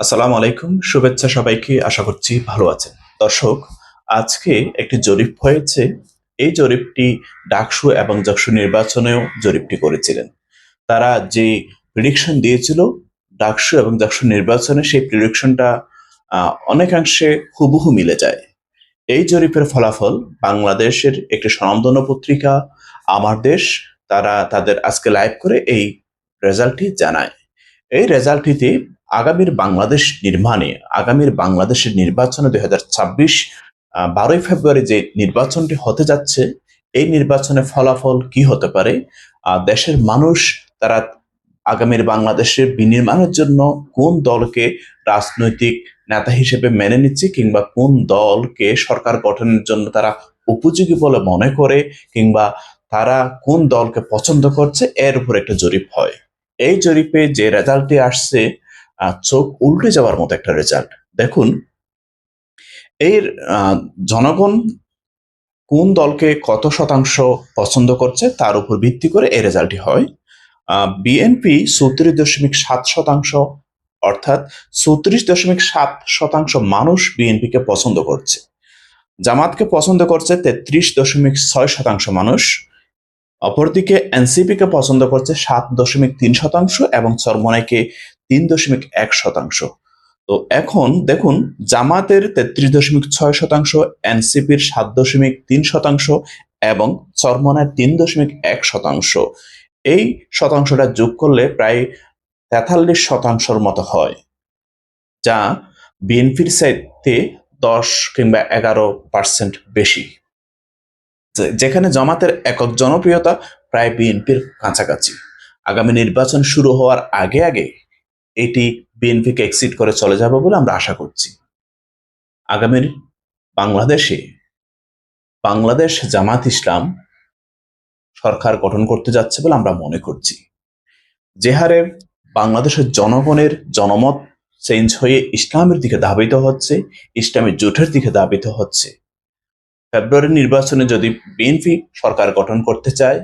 আসসালামু আলাইকুম, শুভেচ্ছা সবাইকে। আশা করছি ভালো আছেন। দর্শক, আজকে একটি জরিপ হয়েছে। এই জরিপটি ডাকসু এবং জাকসু নির্বাচনেও জরিপটি করেছিলেন। তারা যে প্রেডিকশন দিয়েছিল ডাকসু এবং জাকসু নির্বাচনে, সেই প্রেডিকশনটা অনেকাংশে হুবহু মিলে যায়। এই জরিপের ফলাফল বাংলাদেশের একটি স্বনামধন্য পত্রিকা আমার দেশ, তারা তাদের আজকে লাইভ করে এই রেজাল্টটি জানায়। এই রেজাল্টটিতে আগামীর বাংলাদেশের নির্বাচনে ২০২৬ ১২ই ফেব্রুয়ারি যে নির্বাচনটি হতে যাচ্ছে, এই নির্বাচনের ফলাফল কি হতে পারে, দেশের মানুষ তারা আগামীর বাংলাদেশের বিনির্মাণের জন্য কোন দলকে রাজনৈতিক নেতা হিসেবে মেনে নিচ্ছে, কিংবা কোন দলকে সরকার গঠনের জন্য তারা উপযোগী বলে মনে করে, কিংবা তারা কোন দলকে পছন্দ করছে, এর উপর একটা জরিপ হয়। এই জরিপে যে রেজাল্টটি আসছে, চোখ উল্টে যাওয়ার মতো একটা রেজাল্ট। দেখুন, এর জনগণ কোন দলকে কত শতাংশ পছন্দ করছে তার উপর ভিত্তি করে এই রেজাল্টটি হয়। বিএনপি ৩৪.৭%, অর্থাৎ ৩৪.৭% মানুষ বিএনপিকে পছন্দ করছে। জামাতকে পছন্দ করছে ৩৩.৬% মানুষ। অপরদিকে এনসিপিকে পছন্দ করছে ৭.৩%, এবং চরমোনাইকে ৩.১%। তো এখন দেখুন, জামাতের ৩৩.৬%, এনসিপির ৭.৩%, এবং চরমোনাইয়ের ৩.১%। এই শতাংশটা যোগ করলে প্রায় ৪৩% মতো হয়, যা বিএনপির চাইতে ১০ কিংবা ১১% বেশি। যেখানে জামাতের একক জনপ্রিয়তা প্রায় বিএনপির কাছাকাছি। আগামী নির্বাচন শুরু হওয়ার আগে আগে এটি বিএনপিকে এক্সিট করে চলে যাবে বলে আমরা আশা করছি। আগামীর বাংলাদেশে বাংলাদেশ জামাত ইসলাম সরকার গঠন করতে যাচ্ছে বলে আমরা মনে করছি। যে হারে বাংলাদেশের জনগণের জনমত চেঞ্জ হয়ে ইসলামের দিকে ধাবিত হচ্ছে, ইসলামী জোটের দিকে ধাবিত হচ্ছে, ফেব্রুয়ারি নির্বাচনে যদি বিএনপি সরকার গঠন করতে চায়,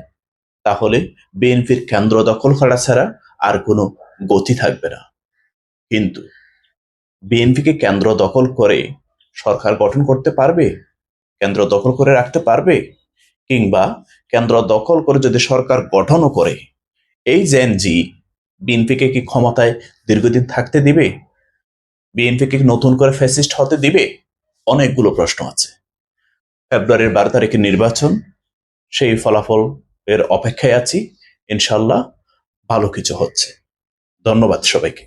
তাহলে বিএনপির কেন্দ্র দখল করা ছাড়া আর কোনো গতি থাকবে না। কিন্তু বিএনপিকে কেন্দ্র দখল করে সরকার গঠন করতে পারবে? কেন্দ্র দখল করে রাখতে পারবে? কিংবা কেন্দ্র দখল করে যদি সরকার গঠনও করে, এই জেনজি বিএনপিকে কি ক্ষমতায় দীর্ঘদিন থাকতে দিবে? বিএনপিকে নতুন করে ফ্যাসিস্ট হতে দিবে? অনেকগুলো প্রশ্ন আছে। ফেব্রুয়ারির ১২ তারিখের নির্বাচন, সেই ফলাফল এর অপেক্ষায় আছি। ইনশাল্লাহ ভালো কিছু হচ্ছে। ধন্যবাদ সবাইকে।